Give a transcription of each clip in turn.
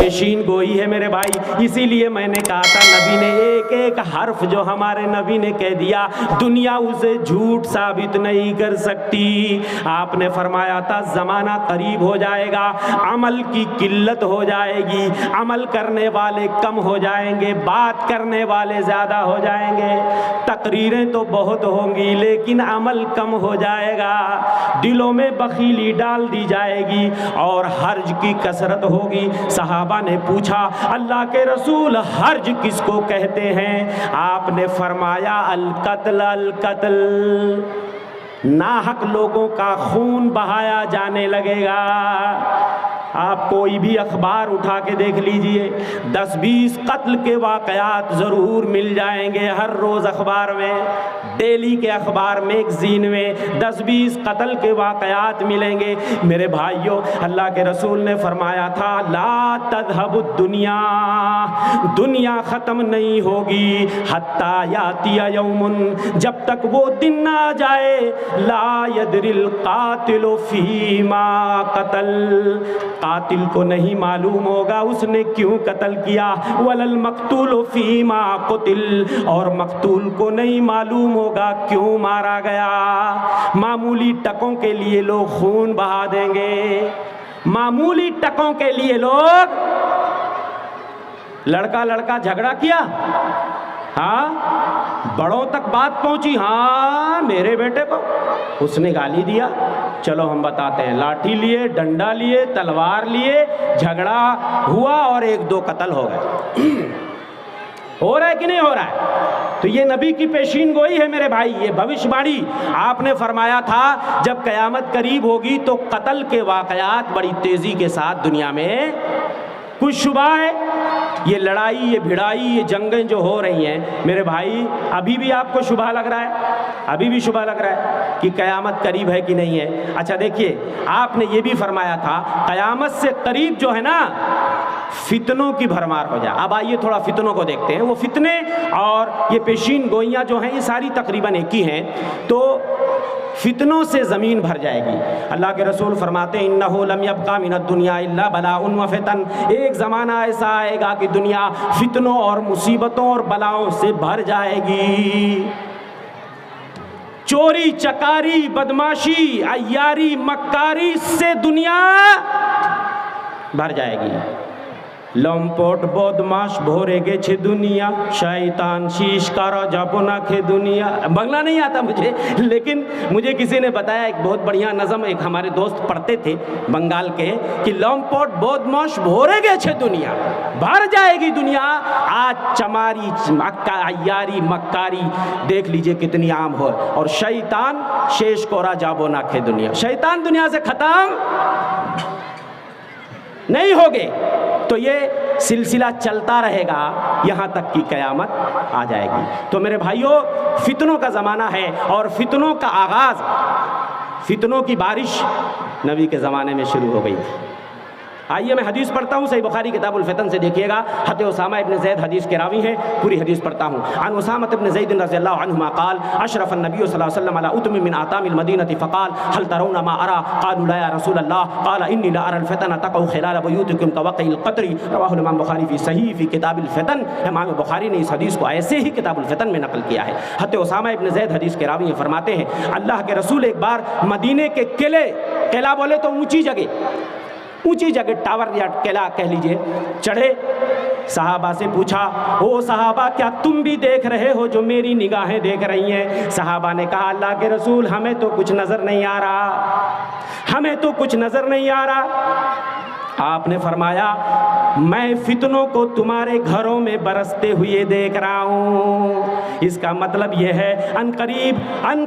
پیشین گوئی ہے میرے بھائی. اسی لیے میں نے کہا تھا نبی نے ایک ایک حرف جو ہمارے نبی نے کہہ دیا دنیا اسے جھوٹ ثابت نہیں کر سکتی. آپ نے فرمایا تھا زمانہ قریب ہو جائے گا, عمل کی قلت ہو جائے گی, عمل کرنے والے کم ہو جائیں گے, بات کرنے والے زیادہ ہو جائیں گے, تقریریں تو بہت ہوں گی لیکن عمل کم ہو جائے گا, دلوں میں بخیلی ڈال دی جائے گی اور حرج کی کثرت ہوگی. صحابہ نے پوچھا اللہ کے رسول حرج کس کو کہتے ہیں؟ آپ نے فرمایا القتل, القتل, ناحق لوگوں کا خون بہایا جانے لگے گا. آپ کوئی بھی اخبار اٹھا کے دیکھ لیجئے 10-20 قتل کے واقعات ضرور مل جائیں گے ہر روز اخبار میں, ڈیلی کے اخبار میگزین میں 10-20 قتل کے واقعات ملیں گے. میرے بھائیوں اللہ کے رسول نے فرمایا تھا لا تذهب الدنیا, دنیا ختم نہیں ہوگی حتی یاتی یوم, جب تک وہ دن نہ آ جائے لا یدری القاتل فیما قتل, قاتل کو نہیں معلوم ہوگا اس نے کیوں قتل کیا, وللمقتول فیما قتل, اور مقتول کو نہیں معلوم ہوگا کیوں مارا گیا. معمولی ٹکوں کے لیے لوگ خون بہا دیں گے, معمولی ٹکوں کے لیے لوگ, لڑکا جھگڑا کیا, ہاں بڑوں تک بات پہنچی, ہاں میرے بیٹے کو اس نے گالی دیا, چلو ہم بتاتے ہیں, لاٹھی لیے, ڈنڈا لیے, تلوار لیے, جھگڑا ہوا اور 1-2 قتل ہو گئے. ہو رہا ہے کہ نہیں ہو رہا ہے؟ تو یہ نبی کی پیشین گوئی ہے میرے بھائی, یہ بھوش باڑی. آپ نے فرمایا تھا جب قیامت قریب ہوگی تو قتل کے واقعات بڑی تیزی کے ساتھ دنیا میں, کچھ شبہ ہے یہ لڑائی, یہ بھڑائی, یہ جنگیں جو ہو رہی ہیں میرے بھائی, ابھی بھی آپ کو شبہ لگ رہا ہے, ابھی بھی شبہ لگ رہا ہے کہ قیامت قریب ہے کہ نہیں ہے؟ اچھا دیکھیے آپ نے یہ بھی فرمایا تھا قیامت سے قریب جو ہے نا فتنوں کی بھرمار ہو جائے. اب آئیے تھوڑا فتنوں کو دیکھتے ہیں. وہ فتنے اور یہ پیشین گوئیاں جو ہیں یہ ساری تقریباً ایک ہی ہیں. تو فتنوں سے زمین بھر جائے گی. اللہ کے رسول فرماتے ہیں انہ لم یبقى من الدنیا الا بلاء وفتن, ایک زمانہ ایسا آئے گا کہ دنیا فتنوں اور مصیبتوں اور بلاؤں سے بھر جائے گی. چوری چکاری بدماشی عیاری مکاری سے دنیا بھر جائے گی. لمپوٹ بدماش بھورے گے چھے دنیا, شیطان شیش کارا جاپنا کھے دنیا. بنگلہ نہیں آتا مجھے, لیکن مجھے کسی نے بتایا ایک بہت بڑھیا نظم ایک ہمارے دوست پڑھتے تھے بنگال کے کہ لمپوٹ بدماش بھورے گے چھے دنیا, بھر جائے گی دنیا. آج چماری عیاری مکاری دیکھ لیجئے کتنی عام ہو, اور شیطان شیش کورا جاپنا کھے دنیا. شیطان دنیا سے ختم نہیں ہوگے. تو یہ سلسلہ چلتا رہے گا یہاں تک کہ قیامت آ جائے گی. تو میرے بھائیوں فتنوں کا زمانہ ہے, اور فتنوں کا آغاز, فتنوں کی بارش نبی کے زمانے میں شروع ہو گئی تھی. آئیے میں حدیث پڑھتا ہوں صحیح بخاری کتاب الفتن سے, دیکھیے گا. حضرت اسامہ ابن زید حدیث کے راوی ہیں, پوری حدیث پڑھتا ہوں. عن اسامہ ابن زید رضی اللہ عنہما قال اشرف النبی صلی اللہ علیہ وسلم على اتم من اعتام المدینہ فقال هل ترون ما ارى قالوا لا يا رسول الله قال انی لا ارى الفتن تقع خلال بیوتکم كوقع القطر. رواہ الامام بخاری فی صحیح فی کتاب الفتن. امام بخاری نے اس حدیث کو ایسے ہی کتاب الفتن میں نقل کیا ہے. حضرت اسامہ ابن زید حدیث کے راوی ہیں, فرماتے ہیں اللہ کے رسول ایک بار مدینے کے قلعہ بولے تو اونچی جگہ ٹاور یا قلعہ کہہ لیجئے چڑھے. صحابہ سے پوچھا او صحابہ کیا تم بھی دیکھ رہے ہو جو میری نگاہیں دیکھ رہی ہیں؟ صحابہ نے کہا اللہ کے رسول ہمیں تو کچھ نظر نہیں آ رہا, ہمیں تو کچھ نظر نہیں آ رہا. آپ نے فرمایا میں فتنوں کو تمہارے گھروں میں برستے ہوئے دیکھ رہا ہوں. اس کا مطلب یہ ہے ان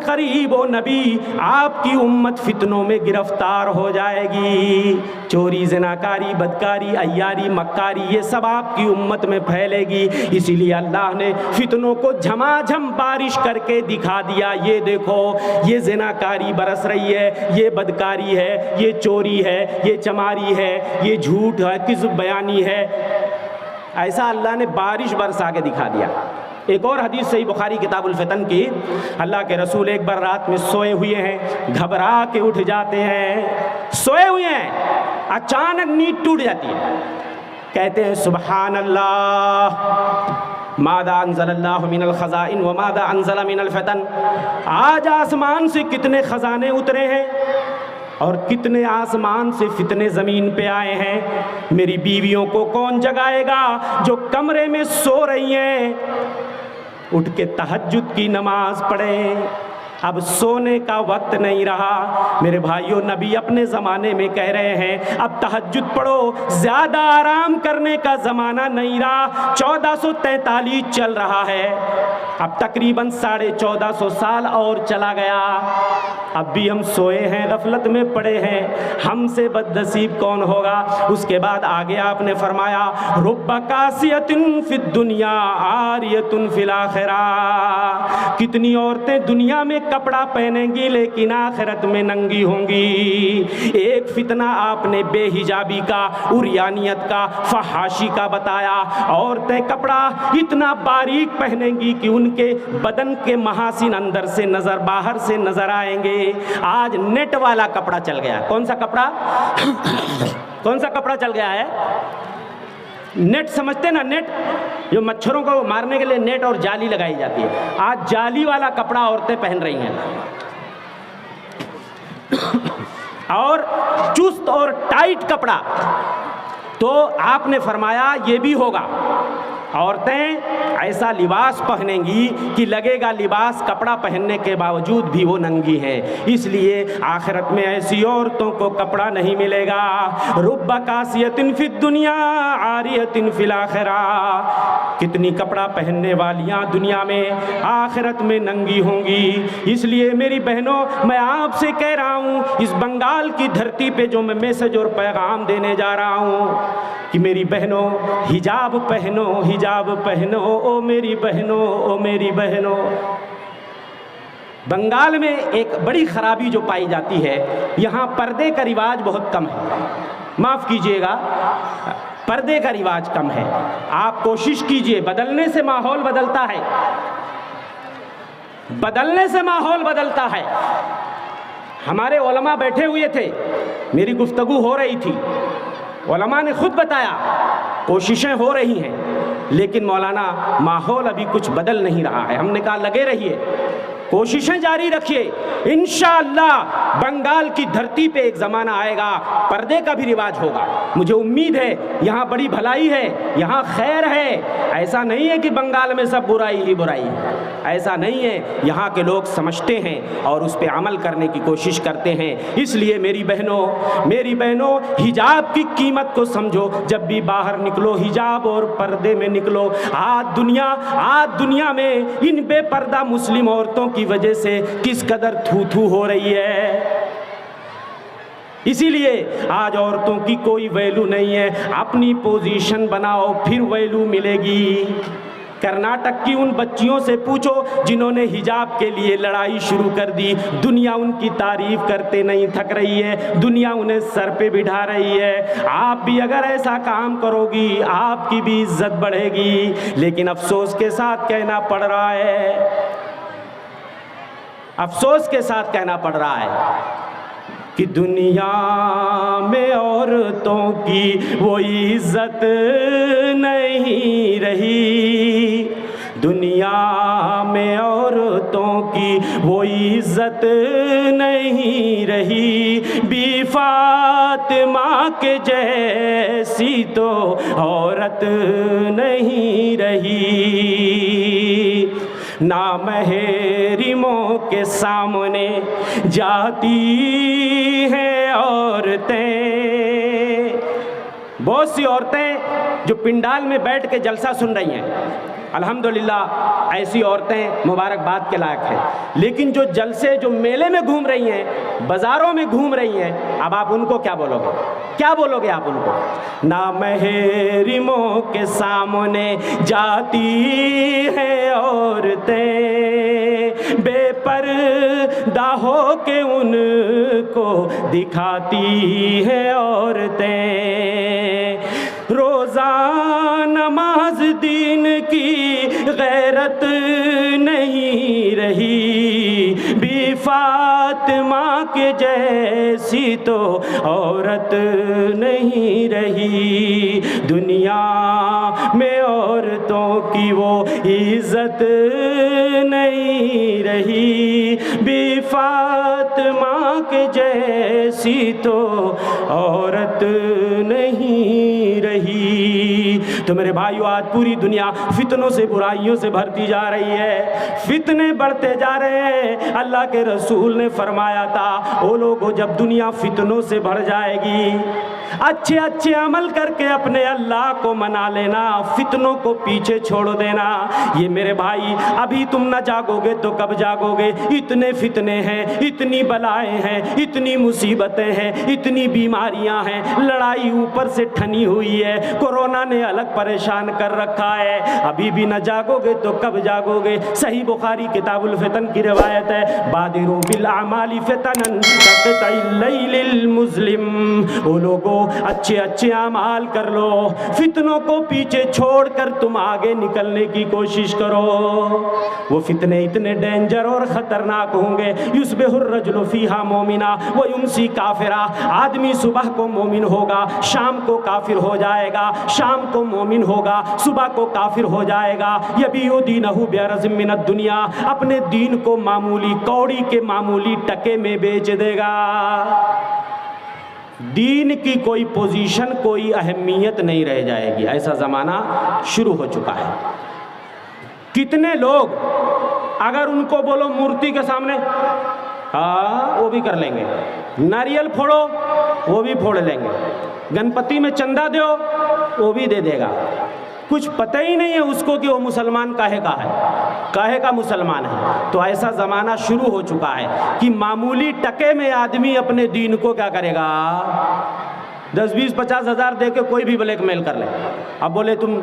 قریب او نبی آپ کی امت فتنوں میں گرفتار ہو جائے گی. چوری زناکاری بدکاری عیاری مکاری یہ سب آپ کی امت میں پھیلے گی. اسی لیے اللہ نے فتنوں کو جھماجھم بارش کر کے دکھا دیا. یہ دیکھو یہ زناکاری برس رہی ہے, یہ بدکاری ہے, یہ چوری ہے, یہ چماری ہے, یہ جھوٹ ہے, کذب بیانی ہے. ایسا اللہ نے بارش برسا کے دکھا دیا. ایک اور حدیث صحیح بخاری کتاب الفتن کی, اللہ کے رسول ایک بار رات میں سوئے ہوئے ہیں, گھبرا کے اٹھ جاتے ہیں, سوئے ہوئے ہیں, اچانک نیند ٹوٹ جاتی ہے. کہتے ہیں سبحان اللہ ماذا انزل اللہ من الخزائن وماذا انزل من الفتن. آج آسمان سے کتنے خزانے اترے ہیں اور کتنے آسمان سے فتنے زمین پہ آئے ہیں. میری بیویوں کو کون جگائے گا جو کمرے میں سو رہی ہیں؟ اٹھ کے تہجد کی نماز پڑھیں. اب سونے کا وقت نہیں رہا میرے بھائیوں. نبی اپنے زمانے میں کہہ رہے ہیں اب تہجد پڑھو، زیادہ آرام کرنے کا زمانہ نہیں رہا. 1443 چل رہا ہے، اب تقریباً 1450 سال اور چلا گیا. اب بھی ہم سوئے ہیں، غفلت میں پڑے ہیں. ہم سے بد نصیب کون ہوگا؟ اس کے بعد آگے آپ نے فرمایا رب کاسیۃ فی الدنیا عاریۃ فی الاخرہ. کتنی عورتیں دنیا میں کپڑا پہنیں گی لیکن آخرت میں ننگی ہوں گی. ایک فتنہ آپ نے بے حجابی کا، عریانیت کا، فحاشی کا بتایا. عورتیں کپڑا اتنا باریک پہنیں گی کہ ان کے بدن کے محاسن اندر سے نظر، باہر سے نظر آئیں گے. آج نیٹ والا کپڑا چل گیا. کون سا کپڑا؟ کون سا کپڑا چل گیا ہے؟ نیٹ سمجھتے نا، نیٹ جو مچھروں کو مارنے کے لیے نیٹ اور جالی لگائی جاتی ہے. آج جالی والا کپڑا عورتیں پہن رہی ہیں اور چست اور ٹائٹ کپڑا. تو آپ نے فرمایا یہ بھی ہوگا. عورتیں ایسا لباس پہنیں گی کہ لگے گا لباس کپڑا پہننے کے باوجود بھی وہ ننگی ہیں. اس لیے آخرت میں ایسی عورتوں کو کپڑا نہیں ملے گا. رب کاسیۃ فی الدنیا عاریۃ فی الاخرہ. کتنی کپڑا پہننے والیاں دنیا میں، آخرت میں ننگی ہوں گی. اس لیے میری بہنوں میں آپ سے کہہ رہا ہوں، اس بنگال کی دھرتی پہ جو میں میسج اور پیغام دینے جا رہا ہوں کہ میری بہنوں حجاب پہنو، حجاب پہنو او میری بہنوں، او میری بہنوں. بنگال میں ایک بڑی خرابی جو پائی جاتی ہے، یہاں پردے کا رواج بہت کم ہے. معاف کیجئے گا، پردے کا رواج کم ہے. آپ کوشش کیجئے، بدلنے سے ماحول بدلتا ہے، بدلنے سے ماحول بدلتا ہے. ہمارے علماء بیٹھے ہوئے تھے، میری گفتگو ہو رہی تھی. علماء نے خود بتایا کوششیں ہو رہی ہیں لیکن مولانا ماحول ابھی کچھ بدل نہیں رہا ہے. ہم نے کہا لگے رہیے، کوششیں جاری رکھیے. انشاءاللہ بنگال کی دھرتی پہ ایک زمانہ آئے گا پردے کا بھی رواج ہوگا. مجھے امید ہے یہاں بڑی بھلائی ہے، یہاں خیر ہے. ایسا نہیں ہے کہ بنگال میں سب برائی ہی برائی ہے، ایسا نہیں ہے. یہاں کے لوگ سمجھتے ہیں اور اس پہ عمل کرنے کی کوشش کرتے ہیں. اس لیے میری بہنوں حجاب کی قیمت کو سمجھو. جب بھی باہر نکلو حجاب اور پردے میں نکلو. آج دنیا میں ان بے پردہ مسلم عورتوں کی وجہ سے کس قدر تھو ہو رہی ہے. اسی لیے آج عورتوں کی کوئی ویلو نہیں ہے. اپنی پوزیشن بناؤ پھر ویلو ملے گی. کرناٹک کی ان بچیوں سے پوچھو جنہوں نے حجاب کے لیے لڑائی شروع کر دی. دنیا ان کی تعریف کرتے نہیں تھک رہی ہے، دنیا انہیں سر پہ بٹھا رہی ہے. آپ بھی اگر ایسا کام کرو گی آپ کی بھی عزت بڑھے گی. لیکن افسوس کے ساتھ کہنا پڑ رہا ہے، افسوس کے ساتھ کہنا پڑ رہا ہے کہ دنیا میں عورتوں کی وہ عزت نہیں رہی. دنیا میں عورتوں کی وہ عزت نہیں رہی. بی فاطمہ کے جیسی تو عورت نہیں رہی. نامحرموں کے سامنے جاتی ہیں عورتیں. بہت سی عورتیں جو پنڈال میں بیٹھ کے جلسہ سن رہی ہیں، الحمدللہ ایسی عورتیں مبارکباد کے لائق ہیں. لیکن جو جلسے، جو میلے میں گھوم رہی ہیں، بازاروں میں گھوم رہی ہیں، اب آپ ان کو کیا بولو گے؟ کیا بولو گے آپ ان کو؟ نامحرموں کے سامنے جاتی ہیں عورتیں، بے پردہ ہو کے ان کو دکھاتی ہیں عورتیں. روزہ نماز دین کی غیرت نہیں رہی. بی فاطمہ فاطمہ کے جیسی تو عورت نہیں رہی، دنیا میں عورتوں کی وہ عزت نہیں رہی، بی فاطمہ کے جیسی تو عورت نہیں رہی۔ تو میرے بھائیو، آج پوری دنیا فتنوں سے، برائیوں سے بھرتی جا رہی ہے، فتنے بڑھتے جا رہے ہیں۔ اللہ کے رسول نے فرمایا تھا، وہ لوگوں جب دنیا فتنوں سے بھر جائے گی، اچھے اچھے عمل کر کے اپنے اللہ کو منا لینا، فتنوں کو پیچھے چھوڑ دینا۔ یہ میرے بھائی، ابھی تم نہ جاگو گے تو کب جاگو گے؟ اتنے فتنے ہیں، اتنی بلائیں ہیں، اتنی مصیبتیں ہیں، اتنی بیماریاں ہیں، لڑائی اوپر سے ٹھنی ہوئی ہے، کورونا نے الگ پریشان کر رکھا ہے، ابھی بھی نہ جاگو گے تو کب جاگو گے؟ صحیح بخاری کتاب الفتن کی روایت ہے، بادروا بالاعمال فتنا کقطع اللیل المظلم۔ وہ لوگوں اچھے اچھے اعمال کر لو، فتنوں کو پیچھے چھوڑ کر تم آگے نکلنے کی کوشش کرو۔ وہ فتنے اتنے ڈینجر اور خطرناک ہوں گے، یصبح الرجل فیہا مومنا ویمسی کافرا۔ آدمی صبح کو مومن ہوگا، شام کو کافر ہو جائے گا، شام کو مومن ہوگا، صبح کو کافر ہو جائے گا۔ یبیع دینہ بعرض من الدنیا، اپنے دین کو معمولی کوڑی کے معمولی ٹکے میں بیچ دے گا۔ دین کی کوئی پوزیشن، کوئی اہمیت نہیں رہ جائے گی، ایسا زمانہ شروع ہو چکا ہے۔ کتنے لوگ اگر ان کو بولو مورتی کے سامنے، ہاں وہ بھی کر لیں گے، ناریل پھوڑو وہ بھی پھوڑ لیں گے، گنپتی میں چندہ دو وہ بھی دے دے گا۔ کچھ پتہ ہی نہیں ہے اس کو کہ وہ مسلمان کاہے کا ہے، کاہے کا مسلمان ہے۔ تو ایسا زمانہ شروع ہو چکا ہے کہ معمولی ٹکے میں آدمی اپنے دین کو کیا کرے گا؟ 10 20 50 ہزار دے کے کوئی بھی بلیک میل کر لے۔ اب بولے تم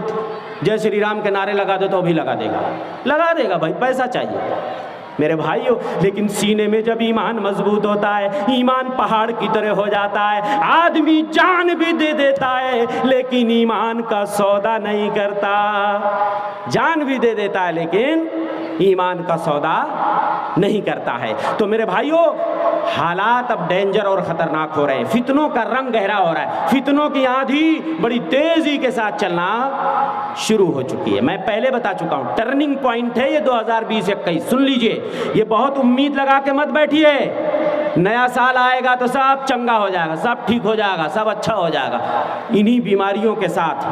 جے شری رام کے نعرے لگا دو تو بھی لگا دے گا بھائی، پیسہ چاہیے میرے بھائیو۔ لیکن سینے میں جب ایمان مضبوط ہوتا ہے، ایمان پہاڑ کی طرح ہو جاتا ہے، آدمی جان بھی دے دیتا ہے لیکن ایمان کا سودا نہیں کرتا۔ جان بھی دے دیتا ہے لیکن ایمان کا سودا نہیں کرتا ہے۔ تو میرے بھائیو، حالات اب ڈینجر اور خطرناک ہو رہے ہیں، فتنوں کا رنگ گہرا ہو رہا ہے، فتنوں کی آندھی بڑی تیزی کے ساتھ چلنا شروع ہو چکی ہے۔ میں پہلے بتا چکا ہوں، ٹرننگ پوائنٹ ہے یہ 2020-21۔ سن لیجئے، یہ بہت امید لگا کے مت بیٹھیے، نیا سال آئے گا تو سب چنگا ہو جائے گا، سب ٹھیک ہو جائے گا، سب اچھا ہو جائے گا۔ انہی بیماریوں کے ساتھ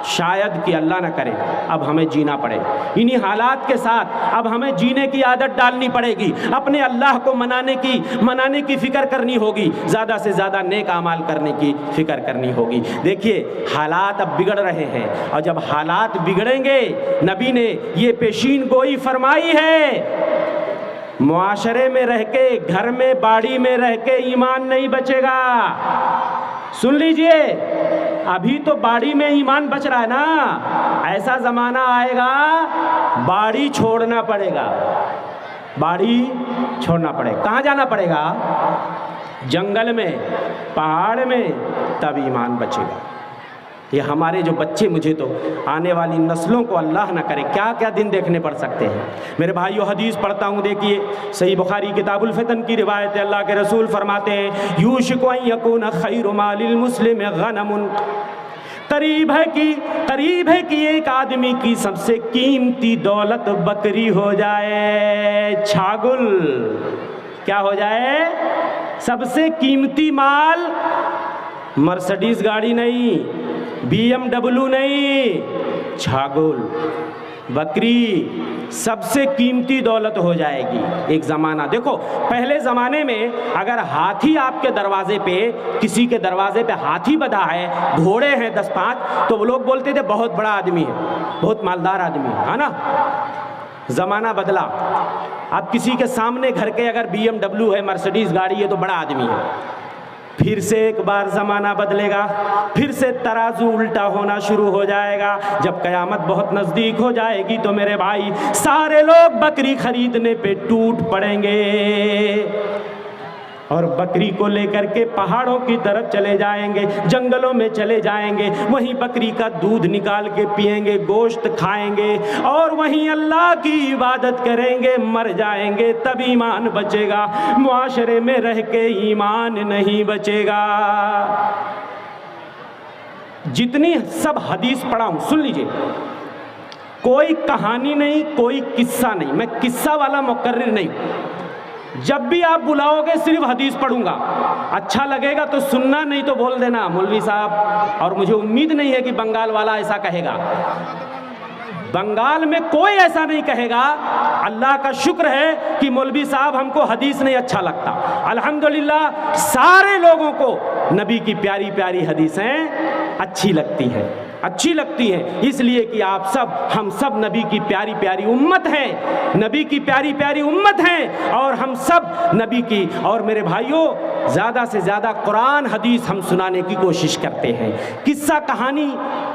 شاید کہ اللہ نہ کرے اب ہمیں جینا پڑے، انہی حالات کے ساتھ اب ہمیں جینے کی عادت ڈالنی پڑے گی، اپنے اللہ کو منانے کی فکر کرنی ہوگی، زیادہ سے زیادہ نیک اعمال کرنے کی فکر کرنی ہوگی۔ دیکھیے حالات اب بگڑ رہے ہیں، اور جب حالات بگڑیں گے، نبی نے یہ پیشین گوئی فرمائی ہے، معاشرے میں رہ کے، گھر میں باڑی میں رہ کے ایمان نہیں بچے گا۔ سن لیجئے، ابھی تو باڑی میں ایمان بچ رہا ہے نا، ایسا زمانہ آئے گا باڑی چھوڑنا پڑے گا، باڑی چھوڑنا پڑے گا۔ کہاں جانا پڑے گا؟ جنگل میں، پہاڑ میں، تب ایمان بچے گا۔ یہ ہمارے جو بچے، مجھے تو آنے والی نسلوں کو اللہ نہ کرے کیا کیا دن دیکھنے پڑ سکتے ہیں۔ میرے بھائیو، حدیث پڑھتا ہوں، دیکھیے صحیح بخاری کتاب الفتن کی روایت ہے، اللہ کے رسول فرماتے ہیں، یوشک ان یکون خیر مال المسلم غنم، قریب ہے کہ ایک آدمی کی سب سے قیمتی دولت بکری ہو جائے، چھاگل کیا ہو جائے؟ سب سے قیمتی مال، مرسڈیز گاڑی نہیں، BMW نہیں، چھاگل، بکری سب سے قیمتی دولت ہو جائے گی۔ ایک زمانہ دیکھو، پہلے زمانے میں اگر ہاتھی آپ کے دروازے پہ، کسی کے دروازے پہ ہاتھی بدھا ہے، گھوڑے ہیں 10-5، تو وہ لوگ بولتے تھے بہت بڑا آدمی ہے، بہت مالدار آدمی ہے نا۔ زمانہ بدلا، اب کسی کے سامنے گھر کے اگر BMW ہے، مرسڈیز گاڑی ہے تو بڑا آدمی ہے۔ پھر سے ایک بار زمانہ بدلے گا، پھر سے ترازو الٹا ہونا شروع ہو جائے گا۔ جب قیامت بہت نزدیک ہو جائے گی تو میرے بھائی، سارے لوگ بکری خریدنے پہ ٹوٹ پڑیں گے۔ اور بکری کو لے کر کے پہاڑوں کی طرف چلے جائیں گے، جنگلوں میں چلے جائیں گے، وہیں بکری کا دودھ نکال کے پئیں گے، گوشت کھائیں گے اور وہیں اللہ کی عبادت کریں گے، مر جائیں گے تب ایمان بچے گا، معاشرے میں رہ کے ایمان نہیں بچے گا۔ جتنی سب حدیث پڑھا ہوں سن لیجئے، کوئی کہانی نہیں، کوئی قصہ نہیں، میں قصہ والا مقرر نہیں ہوں۔ جب بھی آپ بلاؤ گے صرف حدیث پڑھوں گا، اچھا لگے گا تو سننا، نہیں تو بول دینا مولوی صاحب، اور مجھے امید نہیں ہے کہ بنگال والا ایسا کہے گا، بنگال میں کوئی ایسا نہیں کہے گا۔ اللہ کا شکر ہے کہ مولوی صاحب ہم کو حدیث نہیں اچھا لگتا، الحمدللہ سارے لوگوں کو نبی کی پیاری پیاری حدیثیں اچھی لگتی ہیں، اچھی لگتی ہیں، اس لیے کہ آپ سب، ہم سب نبی کی پیاری پیاری امت ہیں، نبی کی پیاری پیاری امت ہیں، اور ہم سب نبی کی، اور میرے بھائیوں زیادہ سے زیادہ قرآن حدیث ہم سنانے کی کوشش کرتے ہیں۔ قصہ کہانی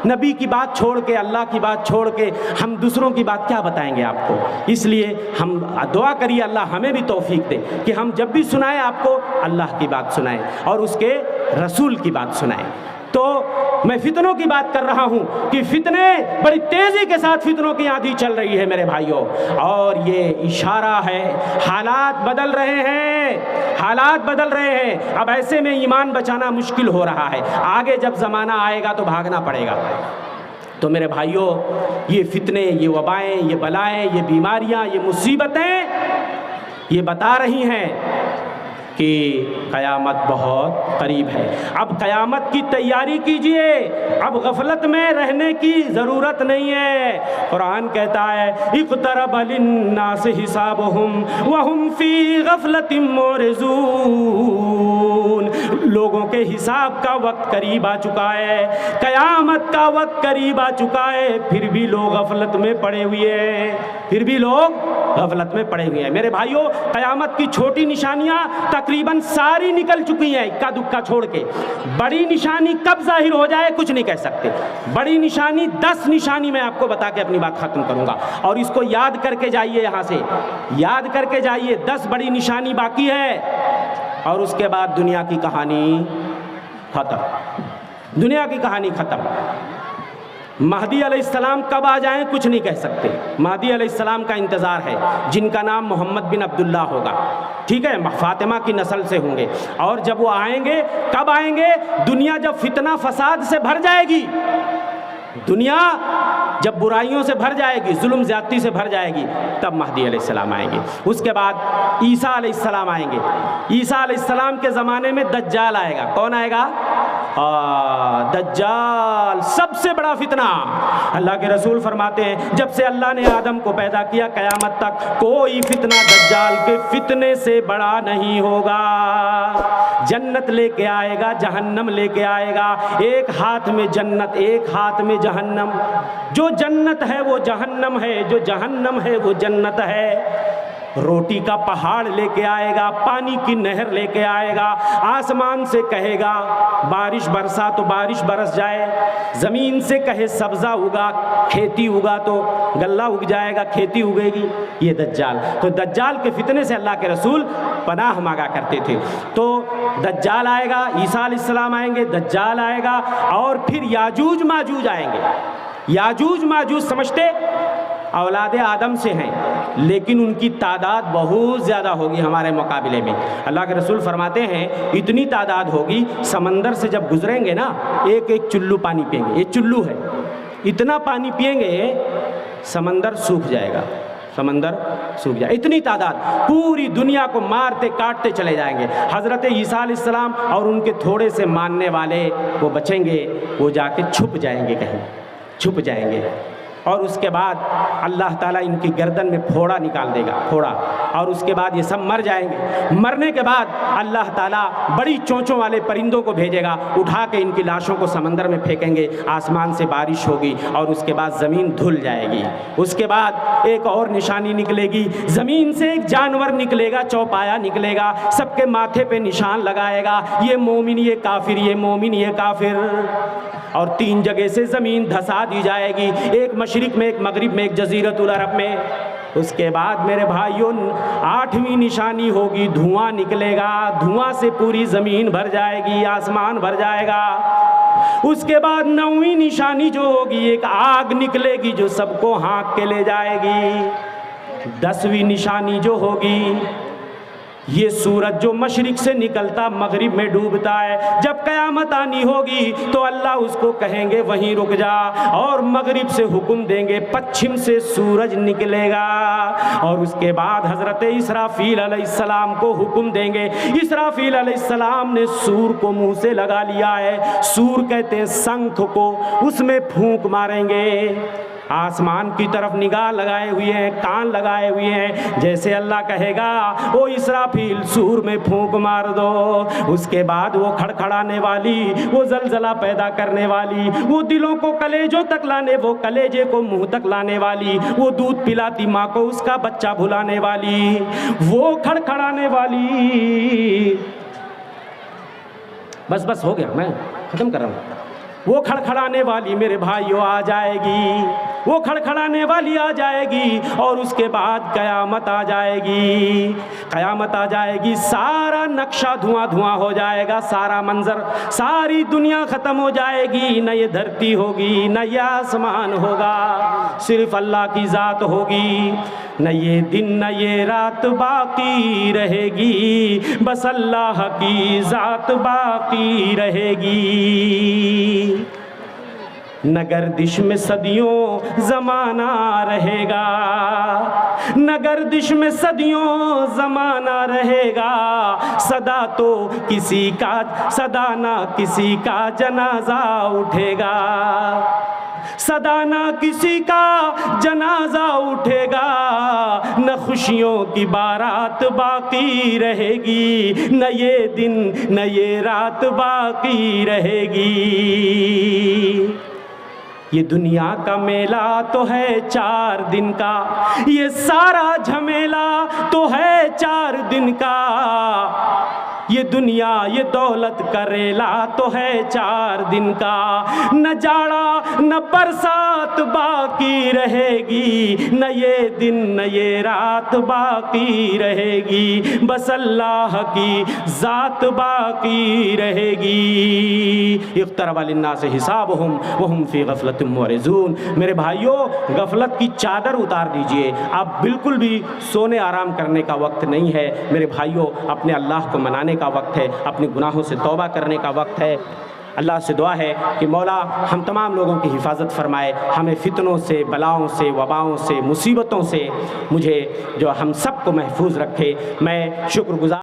نبی کی بات چھوڑ کے، اللہ کی بات چھوڑ کے ہم دوسروں کی بات کیا بتائیں گے آپ کو؟ اس لیے ہم دعا کریے اللہ ہمیں بھی توفیق دے کہ ہم جب بھی سنائیں آپ کو اللہ کی بات سنائیں اور اس کے رسول کی بات سنائیں۔ تو میں فتنوں کی بات کر رہا ہوں کہ فتنے بڑی تیزی کے ساتھ فتنوں کی آندھی چل رہی ہے میرے بھائیوں، اور یہ اشارہ ہے، حالات بدل رہے ہیں، حالات بدل رہے ہیں۔ اب ایسے میں ایمان بچانا مشکل ہو رہا ہے، آگے جب زمانہ آئے گا تو بھاگنا پڑے گا۔ تو میرے بھائیوں یہ فتنے، یہ وبائیں، یہ بلائیں، یہ بیماریاں، یہ مصیبتیں یہ بتا رہی ہیں کہ قیامت بہت قریب ہے۔ اب قیامت کی تیاری کیجئے، اب غفلت میں رہنے کی ضرورت نہیں ہے۔ قرآن کہتا ہے اقترب للناس حسابهم وهم فی غفلۃ معرضون، لوگوں کے حساب کا وقت قریب آ چکا ہے، قیامت کا وقت قریب آ چکا ہے، پھر بھی لوگ غفلت میں پڑے ہوئے ہیں، پھر بھی لوگ غفلت میں پڑے ہوئے ہیں۔ میرے بھائیوں قیامت کی چھوٹی نشانیاں تقریباً ساری نکل چکی ہیں، اکا دکا چھوڑ کے۔ بڑی نشانی کب ظاہر ہو جائے کچھ نہیں کہہ سکتے۔ بڑی نشانی 10 نشانی میں آپ کو بتا کے اپنی بات ختم کروں گا، اور اس کو یاد کر کے جائیے، یہاں سے یاد کر کے جائیے، 10 بڑی نشانی باقی ہے، اور اس کے بعد دنیا کی کہانی ختم، دنیا کی کہانی ختم۔ مہدی علیہ السلام کب آ جائیں کچھ نہیں کہہ سکتے، مہدی علیہ السلام کا انتظار ہے، جن کا نام محمد بن عبداللہ ہوگا، ٹھیک ہے، فاطمہ کی نسل سے ہوں گے، اور جب وہ آئیں گے کب آئیں گے؟ دنیا جب فتنہ فساد سے بھر جائے گی، دنیا جب برائیوں سے بھر جائے گی، ظلم زیادتی سے بھر جائے گی، تب مہدی علیہ السلام آئیں گے۔ اس کے بعد عیسیٰ علیہ السلام آئیں گے۔ عیسیٰ علیہ السلام کے زمانے میں دجال آئے گا۔ کون آئے گا؟ دجال، سب سے بڑا فتنہ۔ اللہ کے رسول فرماتے ہیں جب سے اللہ نے آدم کو پیدا کیا قیامت تک کوئی فتنہ دجال کے فتنے سے بڑا نہیں ہوگا۔ جنت لے کے آئے گا، جہنم لے کے آئے گا، ایک ہاتھ میں جنت، ایک ہاتھ میں جہنم۔ جو جنت ہے وہ جہنم ہے، جو جہنم ہے وہ جنت ہے۔ روٹی کا پہاڑ لے کے آئے گا، پانی کی نہر لے کے آئے گا، آسمان سے کہے گا بارش برسا تو بارش برس جائے، زمین سے کہے سبزہ اگا، کھیتی اگا تو غلہ اگ جائے گا، کھیتی اگے گی۔ یہ دجال، تو دجال کے فتنے سے اللہ کے رسول پناہ مانگا کرتے تھے۔ تو دجال آئے گا، عیسیٰ علیہ السلام آئیں گے، دجال آئے گا، اور پھر یاجوج ماجوج آئیں گے۔ یاجوج ماجوج سمجھتے اولاد آدم سے ہیں، لیکن ان کی تعداد بہت زیادہ ہوگی ہمارے مقابلے میں۔ اللہ کے رسول فرماتے ہیں اتنی تعداد ہوگی، سمندر سے جب گزریں گے نا ایک ایک چلو پانی پئیں گے، یہ چلو ہے، اتنا پانی پئیں گے سمندر سوکھ جائے گا، سمندر سوکھ جائے، اتنی تعداد، پوری دنیا کو مارتے کاٹتے چلے جائیں گے۔ حضرت عیسیٰ علیہ السلام اور ان کے تھوڑے سے ماننے والے وہ بچیں گے، وہ جا کے چھپ جائیں گے، کہیں چھپ جائیں گے، اور اس کے بعد اللہ تعالیٰ ان کی گردن میں پھوڑا نکال دے گا، پھوڑا، اور اس کے بعد یہ سب مر جائیں گے۔ مرنے کے بعد اللہ تعالیٰ بڑی چونچوں والے پرندوں کو بھیجے گا، اٹھا کے ان کی لاشوں کو سمندر میں پھینکیں گے، آسمان سے بارش ہوگی، اور اس کے بعد زمین دھل جائے گی۔ اس کے بعد ایک اور نشانی نکلے گی، زمین سے ایک جانور نکلے گا، چوپایا نکلے گا، سب کے ماتھے پہ نشان لگائے گا، یہ مومن یہ کافر، یہ مومن یہ کافر، اور 3 جگہ سے زمین دھسا دی جائے گی، ایک مشرق میں، ایک مغرب میں، ایک جزیرۃ العرب میں۔ اس کے بعد میرے بھائیوں 8ویں نشانی ہوگی، دھواں نکلے گا، دھواں سے پوری زمین بھر جائے گی، آسمان بھر جائے گا۔ اس کے بعد 9ویں نشانی جو ہوگی، ایک آگ نکلے گی جو سب کو ہانک کے لے جائے گی۔ 10ویں نشانی جو ہوگی، یہ سورج جو مشرق سے نکلتا مغرب میں ڈوبتا ہے، جب قیامت آنی ہوگی تو اللہ اس کو کہیں گے وہیں رک جا، اور مغرب سے حکم دیں گے پچھم سے سورج نکلے گا، اور اس کے بعد حضرت اسرافیل علیہ السلام کو حکم دیں گے۔ اسرافیل علیہ السلام نے سور کو منہ سے لگا لیا ہے، سور کہتے ہیں سنکھ کو، اس میں پھونک ماریں گے۔ آسمان کی طرف نگاہ لگائے ہوئے ہیں، کان لگائے ہوئے ہیں، جیسے اللہ کہے گا او اسرافیل سور میں پھونک مار دو، اس کے بعد وہ کھڑکھڑانے والی، وہ زلزلہ پیدا کرنے والی، وہ دلوں کو کلیجوں تک لانے، وہ کلیجے کو منہ تک لانے والی، وہ دودھ پلاتی ماں کو اس کا بچہ بھلانے والی، وہ کھڑکھڑانے والی، بس ہو گیا، میں ختم کر رہا ہوں۔ وہ کھڑکھڑانے والی میرے بھائیوں آ جائے گی، وہ کھڑکھڑانے والی آ جائے گی، اور اس کے بعد قیامت آ جائے گی، قیامت آ جائے گی، سارا نقشہ دھواں دھواں ہو جائے گا، سارا منظر، ساری دنیا ختم ہو جائے گی، نہ یہ دھرتی ہوگی نہ یہ آسمان ہوگا، صرف اللہ کی ذات ہوگی، نہ یہ دن نہ یہ رات باقی رہے گی، بس اللہ کی ذات باقی رہے گی۔ نہ گردش میں صدیوں زمانہ رہے گا، نہ گردش میں صدیوں زمانہ رہے گا، صدا تو کسی کا، صدا نہ کسی کا جنازہ اٹھے گا، صدا نہ کسی کا جنازہ اٹھے گا، نہ خوشیوں کی بارات باقی رہے گی، نہ یہ دن نہ یہ رات باقی رہے گی۔ یہ دنیا کا میلہ تو ہے 4 دن کا، یہ سارا جھمیلا تو ہے 4 دن کا، یہ دنیا یہ دولت کا ریلا تو ہے 4 دن کا، نہ جاڑا نہ برسات باقی رہے گی، نہ یہ دن نہ یہ رات باقی رہے گی، بس اللہ کی ذات باقی رہے گی۔ اقترب للناس حسابهم وهم فی غفلۃ معرضون۔ میرے بھائیوں غفلت کی چادر اتار دیجئے، اب بالکل بھی سونے آرام کرنے کا وقت نہیں ہے میرے بھائیوں، اپنے اللہ کو منانے کا وقت ہے، اپنے گناہوں سے توبہ کرنے کا وقت ہے۔ اللہ سے دعا ہے کہ مولا ہم تمام لوگوں کی حفاظت فرمائے، ہمیں فتنوں سے، بلاؤں سے، وباؤں سے، مصیبتوں سے مجھے جو ہم سب کو محفوظ رکھے۔ میں شکر گزار